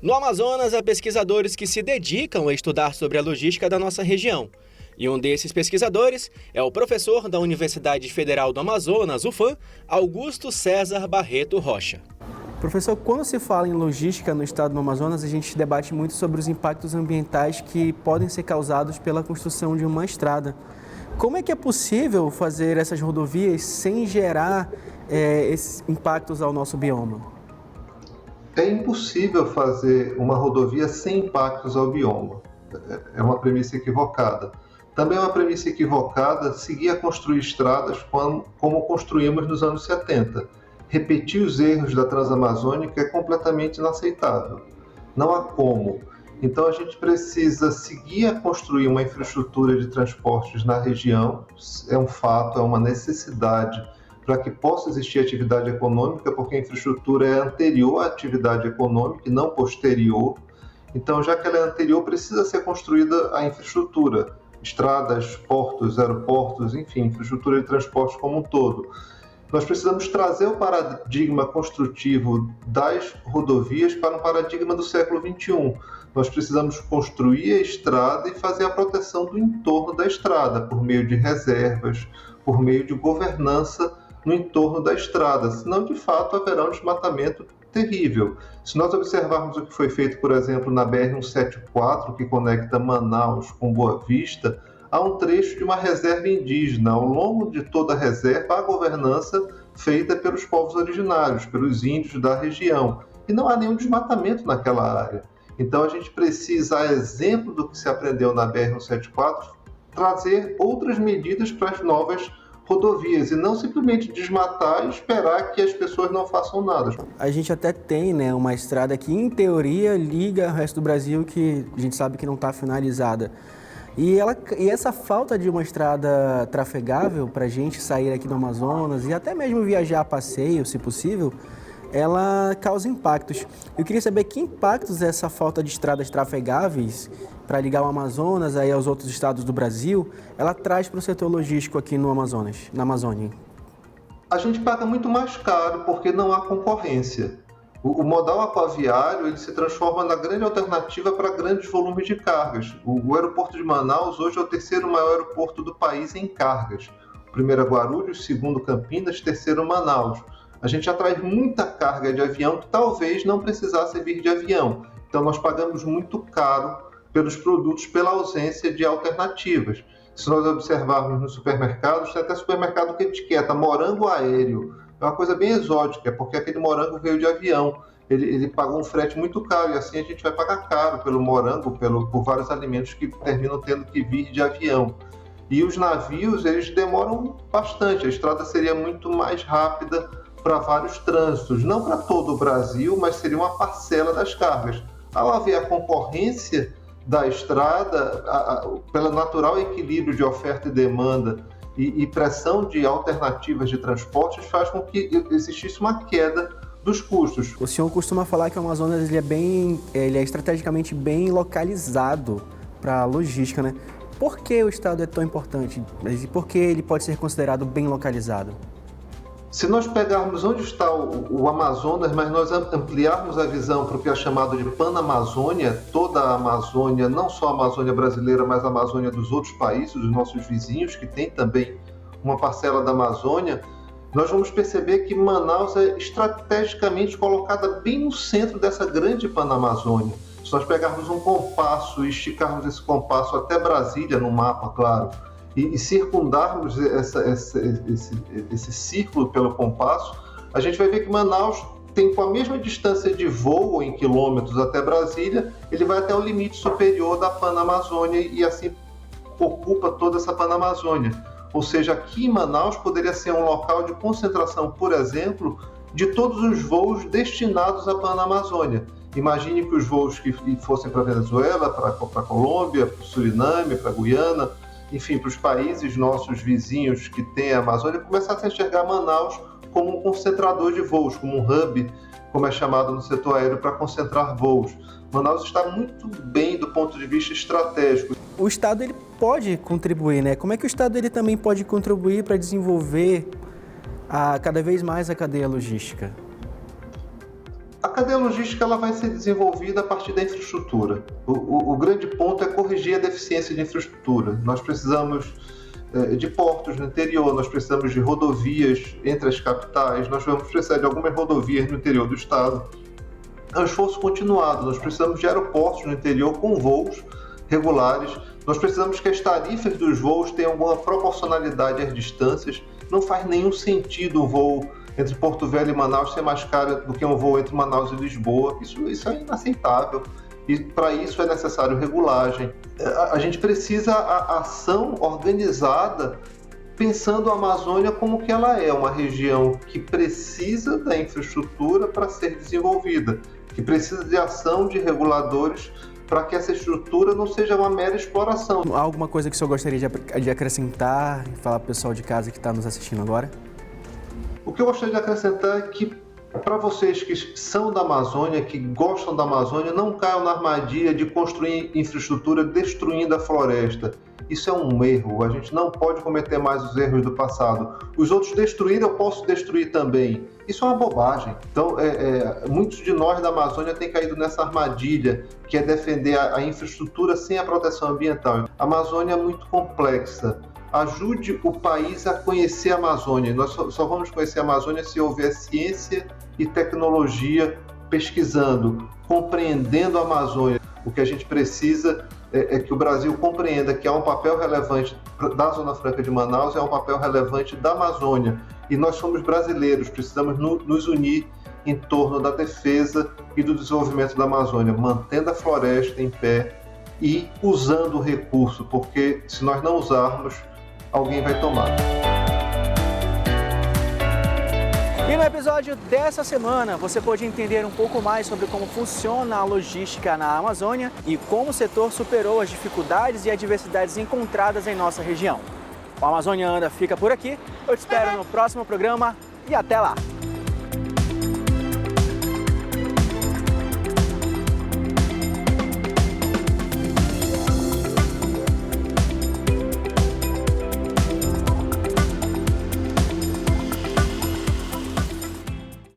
No Amazonas, há pesquisadores que se dedicam a estudar sobre a logística da nossa região. E um desses pesquisadores é o professor da Universidade Federal do Amazonas, UFAM, Augusto César Barreto Rocha. Professor, quando se fala em logística no estado do Amazonas, a gente debate muito sobre os impactos ambientais que podem ser causados pela construção de uma estrada. Como é que é possível fazer essas rodovias sem gerar esses impactos ao nosso bioma? É impossível fazer uma rodovia sem impactos ao bioma. É uma premissa equivocada. Também é uma premissa equivocada seguir a construir estradas como construímos nos anos 70. Repetir os erros da Transamazônica é completamente inaceitável. Não há como. Então a gente precisa seguir a construir uma infraestrutura de transportes na região. É um fato, é uma necessidade para que possa existir atividade econômica, porque a infraestrutura é anterior à atividade econômica e não posterior. Então, já que ela é anterior, precisa ser construída a infraestrutura, estradas, portos, aeroportos, enfim, infraestrutura de transporte como um todo. Nós precisamos trazer o paradigma construtivo das rodovias para um paradigma do século XXI. Nós precisamos construir a estrada e fazer a proteção do entorno da estrada, por meio de reservas, por meio de governança no entorno da estrada, senão de fato haverá um desmatamento terrível. Se nós observarmos o que foi feito, por exemplo, na BR-174, que conecta Manaus com Boa Vista, há um trecho de uma reserva indígena. Ao longo de toda a reserva, há governança feita pelos povos originários, pelos índios da região, e não há nenhum desmatamento naquela área. Então a gente precisa, a exemplo do que se aprendeu na BR-174, trazer outras medidas para as novas rodovias e não simplesmente desmatar e esperar que as pessoas não façam nada. A gente até tem, uma estrada que, em teoria, liga o resto do Brasil, que a gente sabe que não está finalizada. E essa falta de uma estrada trafegável para a gente sair aqui do Amazonas e até mesmo viajar a passeio, se possível, ela causa impactos. Eu queria saber que impactos essa falta de estradas trafegáveis para ligar o Amazonas aí aos outros estados do Brasil, ela traz para o setor logístico aqui no Amazonas, na Amazônia. A gente paga muito mais caro porque não há concorrência. O modal aquaviário ele se transforma na grande alternativa para grandes volumes de cargas. O aeroporto de Manaus hoje é o terceiro maior aeroporto do país em cargas. O primeiro é Guarulhos, o segundo Campinas, terceiro Manaus. A gente atrai muita carga de avião que talvez não precisasse vir de avião. Então nós pagamos muito caro pelos produtos pela ausência de alternativas. Se nós observarmos nos supermercados, tem até supermercado que etiqueta morango aéreo. É uma coisa bem exótica, porque aquele morango veio de avião. Ele pagou um frete muito caro e assim a gente vai pagar caro pelo morango, por vários alimentos que terminam tendo que vir de avião. E os navios, eles demoram bastante. A estrada seria muito mais rápida para vários trânsitos, não para todo o Brasil, mas seria uma parcela das cargas. Ao haver a concorrência da estrada, pelo natural equilíbrio de oferta e demanda e pressão de alternativas de transportes, faz com que existisse uma queda dos custos. O senhor costuma falar que o Amazonas ele é estrategicamente bem localizado para a logística, né? Por que o estado é tão importante? E por que ele pode ser considerado bem localizado? Se nós pegarmos onde está o Amazonas, mas nós ampliarmos a visão para o que é chamado de Panamazônia, toda a Amazônia, não só a Amazônia brasileira, mas a Amazônia dos outros países, dos nossos vizinhos, que tem também uma parcela da Amazônia, nós vamos perceber que Manaus é estrategicamente colocada bem no centro dessa grande Panamazônia. Se nós pegarmos um compasso e esticarmos esse compasso até Brasília, no mapa, claro, e circundarmos esse círculo pelo compasso, a gente vai ver que Manaus tem, com a mesma distância de voo em quilômetros até Brasília, ele vai até o limite superior da Panamazônia e assim ocupa toda essa Panamazônia. Ou seja, aqui em Manaus poderia ser um local de concentração, por exemplo, de todos os voos destinados à Panamazônia. Imagine que os voos que fossem para a Venezuela, para a Colômbia, para o Suriname, para a Guiana, enfim, para os países nossos vizinhos que têm a Amazônia, começassem a enxergar Manaus como um concentrador de voos, como um hub, como é chamado no setor aéreo, para concentrar voos. Manaus está muito bem do ponto de vista estratégico. O Estado ele pode contribuir, né? Como é que o Estado ele também pode contribuir para desenvolver cada vez mais a cadeia logística? A cadeia logística ela vai ser desenvolvida a partir da infraestrutura. O grande ponto é corrigir a deficiência de infraestrutura. Nós precisamos de portos no interior, nós precisamos de rodovias entre as capitais, nós vamos precisar de algumas rodovias no interior do estado. É um esforço continuado, nós precisamos de aeroportos no interior com voos regulares, nós precisamos que as tarifas dos voos tenham alguma proporcionalidade às distâncias. Não faz nenhum sentido um voo entre Porto Velho e Manaus ser mais caro do que um voo entre Manaus e Lisboa. Isso é inaceitável. E para isso é necessário regulagem. A gente precisa a ação organizada pensando a Amazônia como que ela é, uma região que precisa da infraestrutura para ser desenvolvida, que precisa de ação de reguladores para que essa estrutura não seja uma mera exploração. Alguma coisa que o senhor gostaria de acrescentar e falar para o pessoal de casa que está nos assistindo agora? O que eu gostaria de acrescentar é que, para vocês que são da Amazônia, que gostam da Amazônia, não caiam na armadilha de construir infraestrutura destruindo a floresta. Isso é um erro, a gente não pode cometer mais os erros do passado. Os outros destruíram, eu posso destruir também. Isso é uma bobagem. Então, muitos de nós da Amazônia têm caído nessa armadilha, que é defender a infraestrutura sem a proteção ambiental. A Amazônia é muito complexa. Ajude o país a conhecer a Amazônia. Nós só vamos conhecer a Amazônia se houver ciência e tecnologia pesquisando, compreendendo a Amazônia. O que a gente precisa é que o Brasil compreenda que há um papel relevante da Zona Franca de Manaus, é um papel relevante da Amazônia. E nós somos brasileiros, precisamos nos unir em torno da defesa e do desenvolvimento da Amazônia, mantendo a floresta em pé e usando o recurso, porque se nós não usarmos, alguém vai tomar. E no episódio dessa semana, você pode entender um pouco mais sobre como funciona a logística na Amazônia e como o setor superou as dificuldades e adversidades encontradas em nossa região. O Amazônia Anda fica por aqui, eu te espero no próximo programa e até lá!